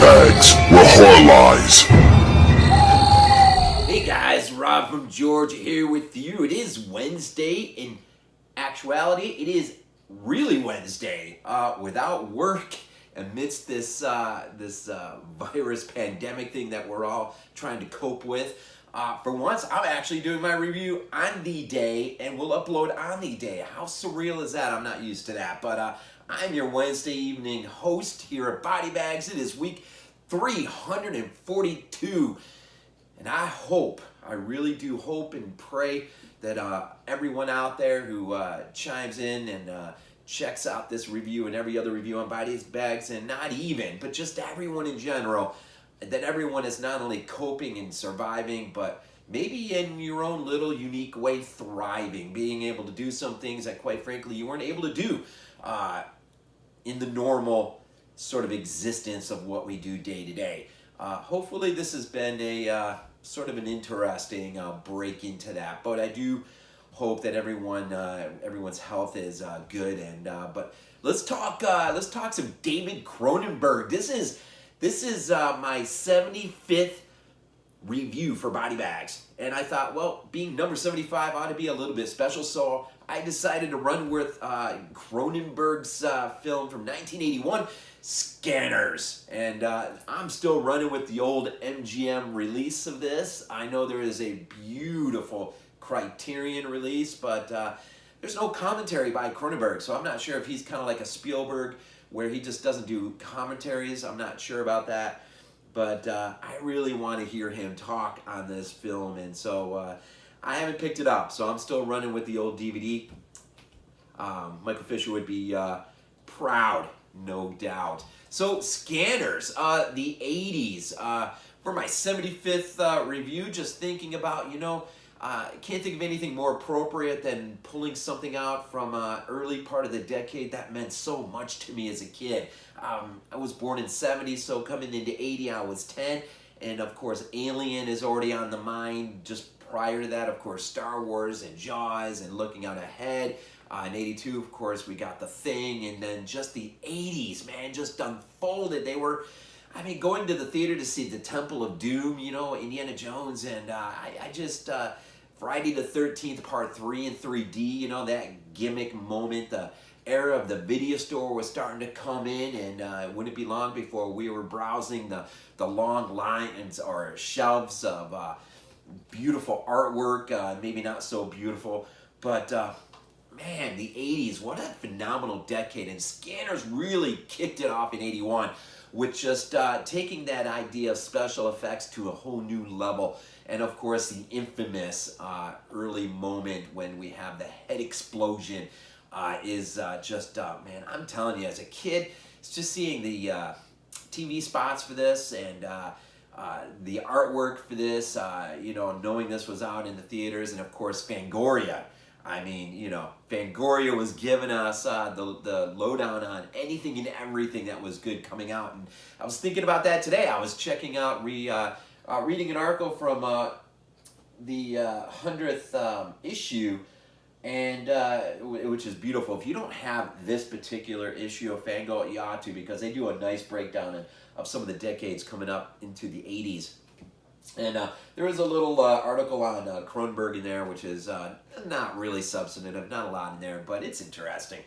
BodyBags, where horror lies. Hey guys, Rob from Georgia here with you. It is Wednesday. In actuality, it is really Wednesday without work amidst this virus pandemic thing that we're all trying to cope with. For once, I'm actually doing my review on the day and we'll upload on the day. How surreal is that? I'm not used to that, but I'm your Wednesday evening host here at BodyBags. It is week 342. And I really do hope and pray that everyone out there who chimes in and checks out this review and every other review on BodyBags, and not even, but just everyone in general, that everyone is not only coping and surviving, but maybe in your own little unique way thriving, being able to do some things that quite frankly you weren't able to do in the normal sort of existence of what we do day to day. Hopefully this has been a sort of an interesting break into that, but I do hope that everyone's health is good. And but let's talk some David Cronenberg. This is my 75th review for BodyBags, and I thought, well, being number 75 ought to be a little bit special, so I decided to run with Cronenberg's film from 1981, Scanners. And I'm still running with the old MGM release of this. I know there is a beautiful Criterion release, but there's no commentary by Cronenberg, so I'm not sure if he's kind of like a Spielberg where he just doesn't do commentaries. I'm not sure about that. But I really want to hear him talk on this film, and so I haven't picked it up, so I'm still running with the old DVD. Michael Fisher would be proud, no doubt. So Scanners, the 80s. For my 75th review, just thinking about, can't think of anything more appropriate than pulling something out from early part of the decade that meant so much to me as a kid. I was born in 70, so coming into 80, I was 10. And of course, Alien is already on the mind. Just prior to that, of course, Star Wars and Jaws and looking out ahead. In 82, of course, we got The Thing. And then just the 80s, man, just unfolded. They were, going to the theater to see The Temple of Doom, Indiana Jones. And I just... Friday the 13th, part 3 in 3D, that gimmick moment, the era of the video store was starting to come in, and it wouldn't be long before we were browsing the long lines or shelves of beautiful artwork, maybe not so beautiful, but man, the 80s, what a phenomenal decade, and Scanners really kicked it off in 81 with just taking that idea of special effects to a whole new level. And of course, the infamous early moment when we have the head explosion is just, man, I'm telling you, as a kid, it's just seeing the TV spots for this and the artwork for this, knowing this was out in the theaters, and of course, Fangoria. Fangoria was giving us the lowdown on anything and everything that was good coming out. And I was thinking about that today. I was checking out, reading an article from the 100th issue, and which is beautiful. If you don't have this particular issue of Fango, you ought to, because they do a nice breakdown of some of the decades coming up into the 80s. And there was a little article on Cronenberg in there, which is not really substantive, not a lot in there, but it's interesting.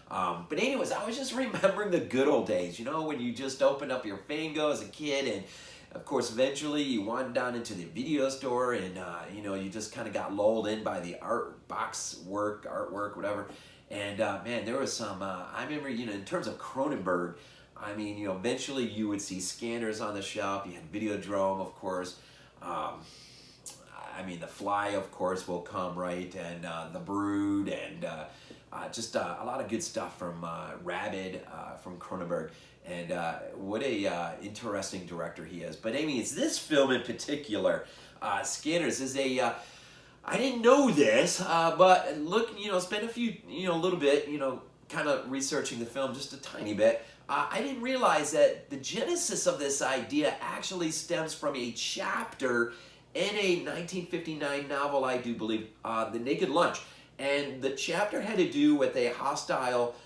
But anyways, I was just remembering the good old days, when you just opened up your Fango as a kid, and of course, eventually you wandered down into the video store, and you just kind of got lulled in by the artwork, whatever. And man, there was some. I remember, in terms of Cronenberg, eventually you would see Scanners on the shelf. You had Videodrome, of course. The Fly, of course, will come, right, and The Brood, and just a lot of good stuff from Rabid, from Cronenberg. And what a interesting director he is. But it's this film in particular, Scanners, is a, I didn't know this, but look, spent a little bit, kind of researching the film just a tiny bit. I didn't realize that the genesis of this idea actually stems from a chapter in a 1959 novel, I do believe, The Naked Lunch. And the chapter had to do with a hostile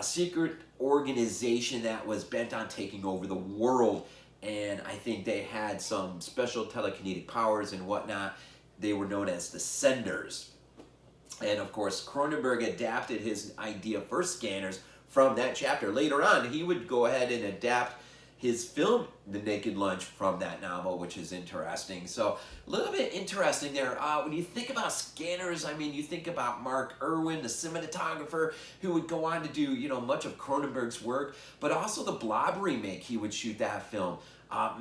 secret organization that was bent on taking over the world. and I think they had some special telekinetic powers and whatnot. They were known as the Senders. And of course, Cronenberg adapted his idea for scanners from that chapter. Later on, he would go ahead and adapt his film, The Naked Lunch, from that novel, which is interesting. So a little bit interesting there. When you think about scanners, I mean, you think about Mark Irwin, the cinematographer, who would go on to do, you know, much of Cronenberg's work, but also the Blob remake. He would shoot that film.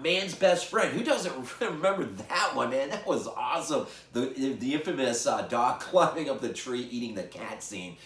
Man's Best Friend. Who doesn't remember that one, man? That was awesome. The infamous dog climbing up the tree, eating the cat scene.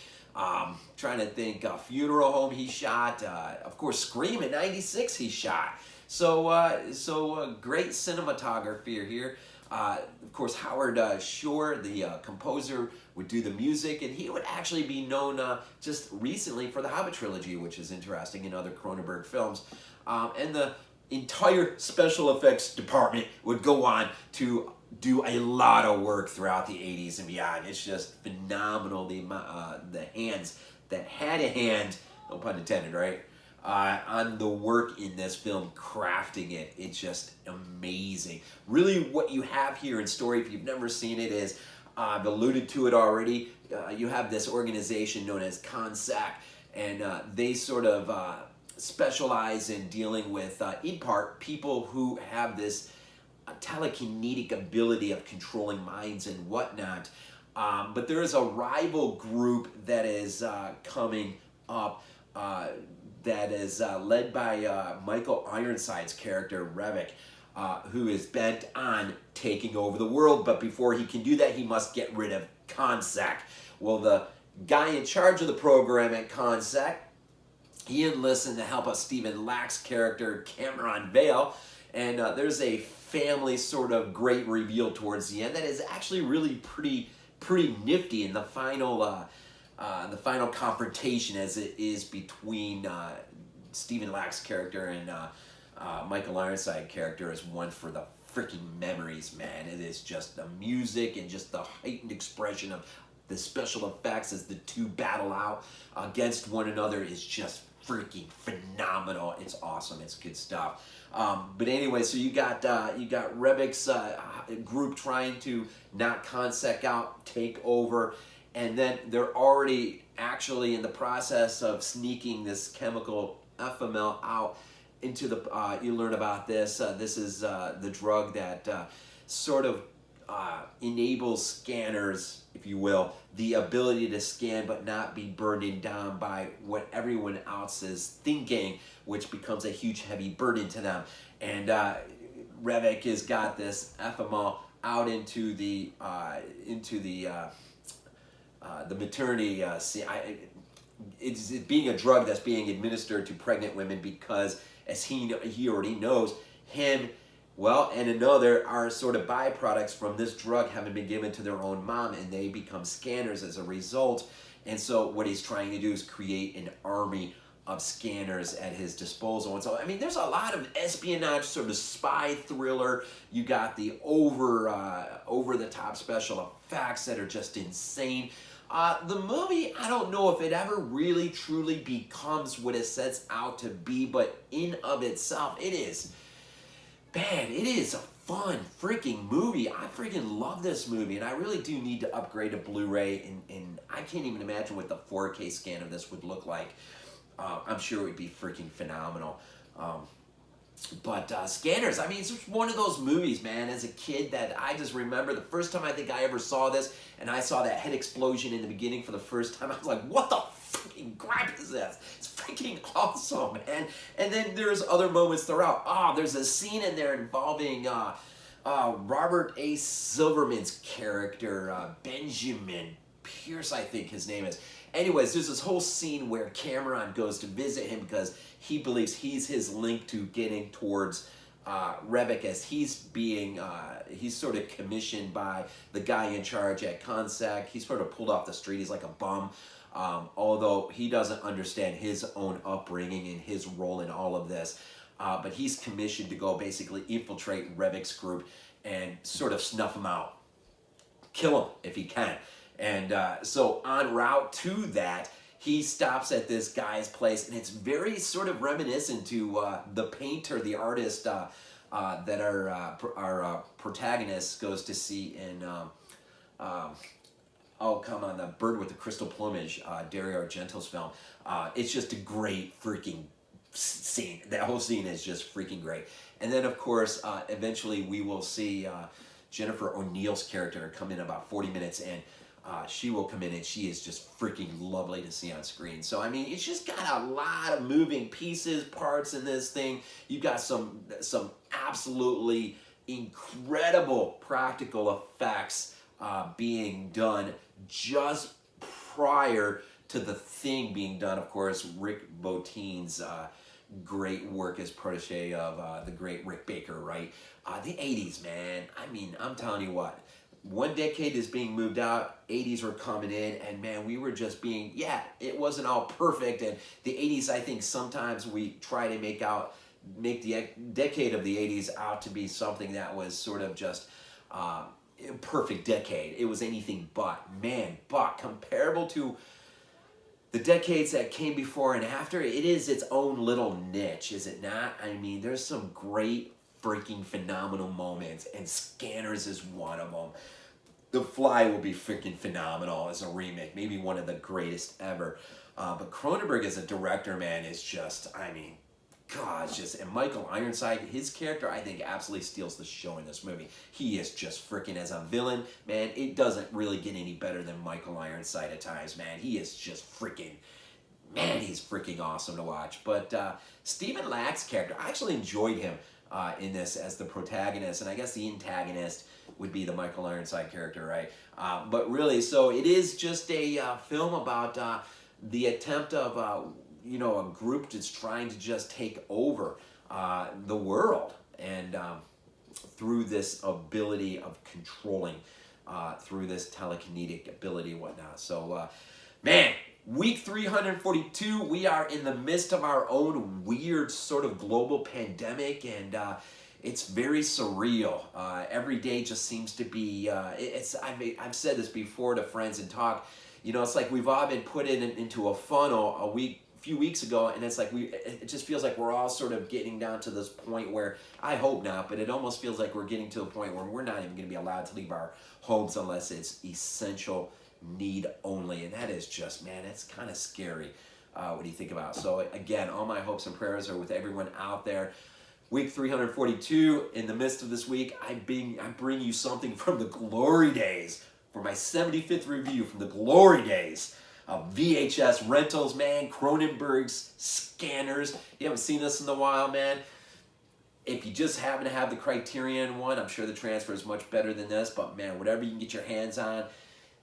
Trying to think, Funeral Home he shot. Of course, Scream in '96 he shot. So great cinematography here. Of course, Howard Shore, the composer, would do the music, and he would actually be known just recently for the Hobbit trilogy, which is interesting, in other Cronenberg films. And the entire special effects department would go on to do a lot of work throughout the 80s and beyond. It's just phenomenal, the hands that had a hand, no pun intended, right, on the work in this film, crafting it. It's just amazing. Really, what you have here in story, if you've never seen it, is, I've alluded to it already, you have this organization known as CONSAC, and they sort of specialize in dealing with, in part, people who have this telekinetic ability of controlling minds and whatnot. But there is a rival group that is coming up that is led by Michael Ironside's character, Revik, who is bent on taking over the world. But before he can do that, he must get rid of CONSAC. Well, the guy in charge of the program at CONSAC, he enlists in the help of Stephen Lack's character, Cameron Vale, and there's a family sort of great reveal towards the end that is actually really pretty nifty in the final confrontation, as it is between Stephen Lack's character and Michael Ironside character, is one for the freaking memories, man. It is just the music and just the heightened expression of the special effects as the two battle out against one another is just freaking phenomenal. It's awesome. It's good stuff. But anyway, so you got Revik's group trying to knock CONSAC out, take over, and then they're already actually in the process of sneaking this chemical FML out into the. You learn about this. This is the drug that sort of enables scanners, if you will, the ability to scan but not be burdened down by what everyone else is thinking, which becomes a huge heavy burden to them. And Revik has got this FML out into the maternity. It's being a drug that's being administered to pregnant women because, as he already knows, him, well, and another are sort of byproducts from this drug having been given to their own mom, and they become scanners as a result. And so what he's trying to do is create an army of scanners at his disposal. And so, I mean, there's a lot of espionage, sort of spy thriller. You got the over-the-top special effects that are just insane. The movie, I don't know if it ever really truly becomes what it sets out to be, but in of itself, it is. Man, it is a fun freaking movie. I freaking love this movie, and I really do need to upgrade to Blu-ray, and I can't even imagine what the 4K scan of this would look like. I'm sure it would be freaking phenomenal. But Scanners, I mean, it's just one of those movies, man, as a kid that I just remember the first time I think I ever saw this, and I saw that head explosion in the beginning for the first time, I was like, what the freaking crap is this? It's freaking awesome, man. And then there's other moments throughout. There's a scene in there involving Robert A. Silverman's character, Benjamin Pierce, I think his name is. Anyways, there's this whole scene where Cameron goes to visit him because he believes he's his link to getting towards Revik, as he's being, he's sort of commissioned by the guy in charge at CONSAC. He's sort of pulled off the street. He's like a bum, although he doesn't understand his own upbringing and his role in all of this. But he's commissioned to go basically infiltrate Revik's group and sort of snuff him out. Kill him if he can. And so en route to that, he stops at this guy's place, and it's very sort of reminiscent to the painter, the artist that our protagonist goes to see in, oh, come on, The Bird with the Crystal Plumage, Dario Argento's film. It's just a great freaking scene. That whole scene is just freaking great. And then, of course, eventually we will see Jennifer O'Neill's character come in about 40 minutes, and she will come in, and she is just freaking lovely to see on screen. So, I mean, it's just got a lot of moving pieces, parts in this thing. You've got some absolutely incredible practical effects being done just prior to the thing being done. Of course, Rick Bottin's great work as protege of the great Rick Baker, right? The 80s, man. I mean, I'm telling you what. One decade is being moved out, 80s were coming in, and man, we were just being, yeah, it wasn't all perfect, and the 80s, I think sometimes we try to make the decade of the 80s out to be something that was sort of just a perfect decade. It was anything but, man, but comparable to the decades that came before and after, it is its own little niche, is it not? I mean, there's some great freaking phenomenal moments, and Scanners is one of them. The Fly will be freaking phenomenal as a remake, maybe one of the greatest ever. But Cronenberg as a director, man, is just, I mean, God, just, and Michael Ironside, his character, I think, absolutely steals the show in this movie. He is just freaking, as a villain, man, it doesn't really get any better than Michael Ironside at times, man. He is just freaking, man, he's freaking awesome to watch. But Stephen Lack's character, I actually enjoyed him in this as the protagonist, and I guess the antagonist would be the Michael Ironside character, right? But really, so it is just a film about the attempt of, you know, a group that's trying to just take over the world, and through this ability of controlling, through this telekinetic ability and whatnot. So, man, week 342, we are in the midst of our own weird sort of global pandemic, and it's very surreal. Every day just seems to be, I've said this before to friends and talk, you know, it's like we've all been put into a funnel a few weeks ago, and it's like it just feels like we're all sort of getting down to this point where, I hope not, but it almost feels like we're getting to a point where we're not even going to be allowed to leave our homes unless it's essential need only, and that is just, man, it's kind of scary when you think about it. So again, all my hopes and prayers are with everyone out there. Week 342, in the midst of this week, I bring you something from the glory days, for my 75th review from the glory days of VHS rentals, man. Cronenberg's Scanners. You haven't seen this in a while, man. If you just happen to have the Criterion one, I'm sure the transfer is much better than this, but man, whatever you can get your hands on,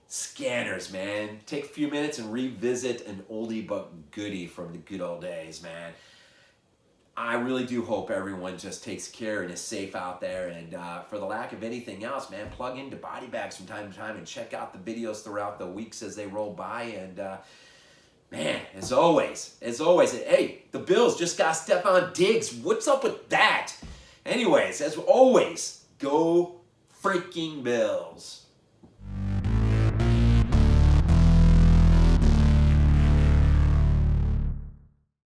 Scanners, man. Take a few minutes and revisit an oldie but goodie from the good old days, man. I really do hope everyone just takes care and is safe out there, and for the lack of anything else, man, plug into BodyBags from time to time and check out the videos throughout the weeks as they roll by, and man, as always, hey, the Bills just got Stephon Diggs. What's up with that? Anyways, as always, go freaking Bills.